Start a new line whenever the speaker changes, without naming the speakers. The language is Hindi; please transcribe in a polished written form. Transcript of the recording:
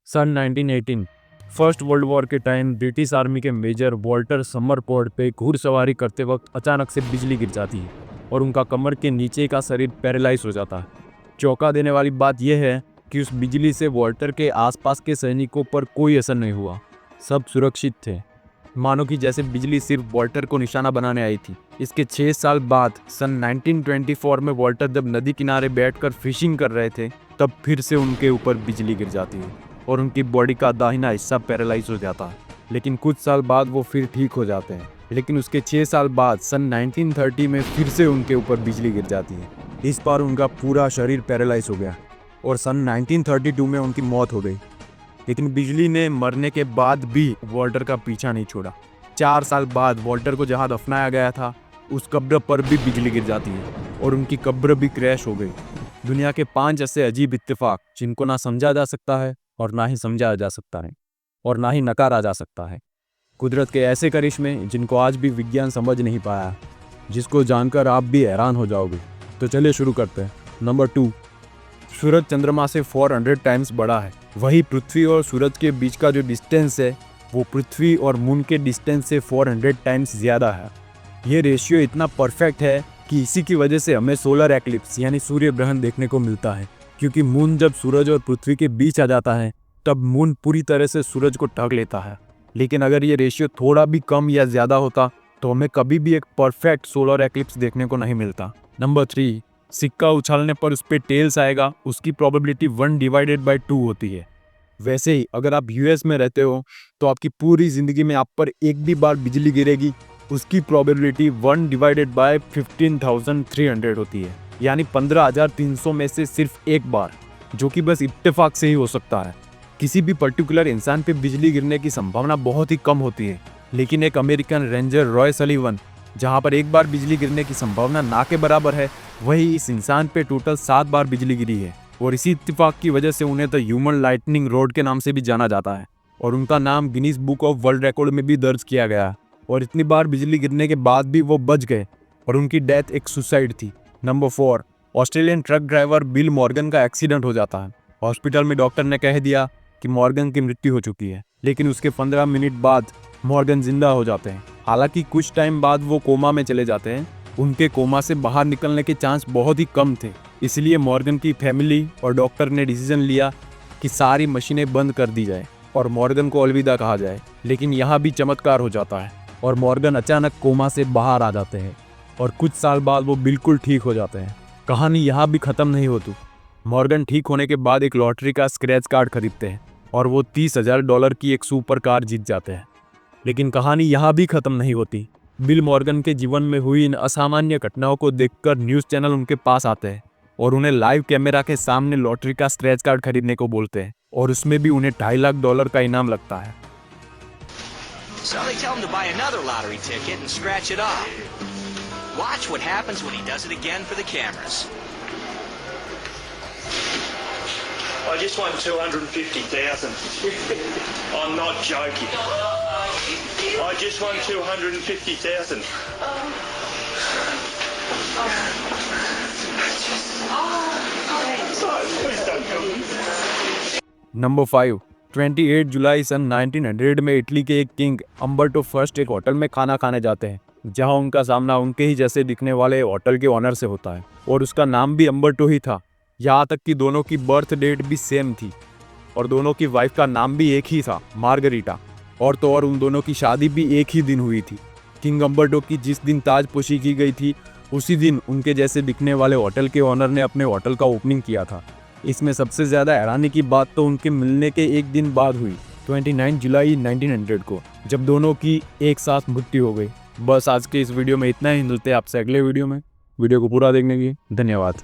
सन 1918 फर्स्ट वर्ल्ड वॉर के टाइम ब्रिटिश आर्मी के मेजर वॉल्टर समरफोर्ड पे घुड़सवारी करते वक्त अचानक से बिजली गिर जाती है और उनका कमर के नीचे का शरीर पैरालाइज हो जाता है। चौंका देने वाली बात यह है कि उस बिजली से वॉल्टर के आसपास के सैनिकों पर कोई असर नहीं हुआ, सब सुरक्षित थे। मानो कि जैसे बिजली सिर्फ वॉल्टर को निशाना बनाने आई थी। इसके 6 साल बाद सन 1924 में वॉल्टर जब नदी किनारे बैठकर फिशिंग कर रहे थे तब फिर से उनके ऊपर बिजली गिर जाती है और उनकी बॉडी का दाहिना हिस्सा पैरालाइज हो जाता है। लेकिन कुछ साल बाद वो फिर ठीक हो जाते हैं। लेकिन उसके 6 साल बाद सन 1930 में फिर से उनके ऊपर बिजली गिर जाती है। इस बार उनका पूरा शरीर पैरालाइज हो गया और सन 1932 में उनकी मौत हो गई। लेकिन बिजली ने मरने के बाद भी वॉल्टर का पीछा नहीं छोड़ा। 4 साल बाद वॉल्टर को जहाँ दफनाया गया था उस कब्र पर भी बिजली गिर जाती है और उनकी कब्र भी क्रैश हो गई। दुनिया के 5 ऐसे अजीब इत्तेफाक जिनको ना समझा जा सकता है और ना ही समझा जा सकता है और ना ही नकारा जा सकता है। कुदरत के ऐसे करिश्मे जिनको आज भी विज्ञान समझ नहीं पाया, जिसको जानकर आप भी हैरान हो जाओगे। तो चलिए शुरू करते हैं। नंबर 2, सूरज चंद्रमा से 400 टाइम्स बड़ा है। वही पृथ्वी और सूरज के बीच का जो डिस्टेंस है वो पृथ्वी और मून के डिस्टेंस से 400 टाइम्स ज़्यादा है। ये रेशियो इतना परफेक्ट है कि इसी की वजह से हमें सोलर एक्लिप्स यानी सूर्य ग्रहण देखने को मिलता है, क्योंकि मून जब सूरज और पृथ्वी के बीच आ जाता है तब मून पूरी तरह से सूरज को ढक लेता है। लेकिन अगर ये रेशियो थोड़ा भी कम या ज़्यादा होता तो हमें कभी भी एक परफेक्ट सोलर एक्लिप्स देखने को नहीं मिलता। नंबर 3, सिक्का उछालने पर उस पर टेल्स आएगा, उसकी प्रोबेबिलिटी 1/2 होती है। वैसे ही अगर आप यूएस में रहते हो तो आपकी पूरी ज़िंदगी में आप पर एक भी बार बिजली गिरेगी, उसकी प्रोबेबिलिटी 1/15,300 होती है, यानी 15,300 में से सिर्फ एक बार, जो कि बस इत्तेफाक से ही हो सकता है। किसी भी पर्टिकुलर इंसान पे बिजली गिरने की संभावना बहुत ही कम होती है, लेकिन एक अमेरिकन रेंजर रॉय सलीवन, जहां पर एक बार बिजली गिरने की संभावना ना के बराबर है, वही इस इंसान पे टोटल 7 बार बिजली गिरी है। और इसी इत्तेफाक की वजह से उन्हें द ह्यूमन लाइटनिंग रोड के नाम से भी जाना जाता है और उनका नाम Guinness book of world record में भी दर्ज किया गया। और इतनी बार बिजली गिरने के बाद भी वो बच गए और उनकी डेथ एक सुसाइड थी। Number 4, Australian truck driver bill Morgan का एक्सीडेंट हो जाता है। हॉस्पिटल में डॉक्टर ने कह दिया कि मॉर्गन की मृत्यु हो चुकी है, लेकिन उसके 15 मिनट बाद मॉर्गन जिंदा हो जाते हैं। हालांकि कुछ टाइम बाद वो कोमा में चले जाते हैं। उनके कोमा से बाहर निकलने के चांस बहुत ही कम थे, इसलिए मॉर्गन की फैमिली और डॉक्टर ने डिसीजन लिया कि सारी मशीनें बंद कर दी जाए और मॉर्गन को अलविदा कहा जाए। लेकिन यहाँ भी चमत्कार हो जाता है और मॉर्गन अचानक कोमा से बाहर आ जाते हैं और कुछ साल बाद वो बिल्कुल ठीक हो जाते हैं। कहानी यहाँ भी ख़त्म नहीं होती। मॉर्गन ठीक होने के बाद एक लॉटरी का स्क्रैच कार्ड खरीदते हैं और वो $30,000 की एक सुपर कार जीत जाते हैं। लेकिन कहानी यहाँ भी ख़त्म नहीं होती। बिल मॉर्गन के जीवन में हुई इन असामान्य घटनाओं को देखकर न्यूज़ चैनल उनके पास आते हैं और उन्हें लाइव कैमरा के सामने लॉटरी का स्क्रैच कार्ड खरीदने को बोलते हैं और उसमें भी उन्हें $2.5 लाख का इनाम लगता है।
So they tell him to buy another lottery ticket and scratch it off. Watch what happens when he does it again for the cameras.
I just won 250,000. I'm not joking. I just won 250,000. Please don't kill me.
Number 5, 28 जुलाई सन 1900 में इटली के एक किंग अम्बर्टो फर्स्ट एक होटल में खाना खाने जाते हैं, जहां उनका सामना उनके ही जैसे दिखने वाले होटल के ओनर से होता है और उसका नाम भी अम्बर्टो ही था। यहाँ तक कि दोनों की बर्थ डेट भी सेम थी और दोनों की वाइफ का नाम भी एक ही था, मार्गरीटा। और तो और उन दोनों की शादी भी एक ही दिन हुई थी। किंग अम्बर्टो की जिस दिन ताजपोशी की गई थी उसी दिन उनके जैसे दिखने वाले होटल के ओनर ने अपने होटल का ओपनिंग किया था। इसमें सबसे ज़्यादा हैरानी की बात तो उनके मिलने के एक दिन बाद हुई, 29 जुलाई 1900 को, जब दोनों की एक साथ मृत्यु हो गई। बस आज के इस वीडियो में इतना ही। मिलते हैं आपसे अगले वीडियो में। वीडियो को पूरा देखने की धन्यवाद।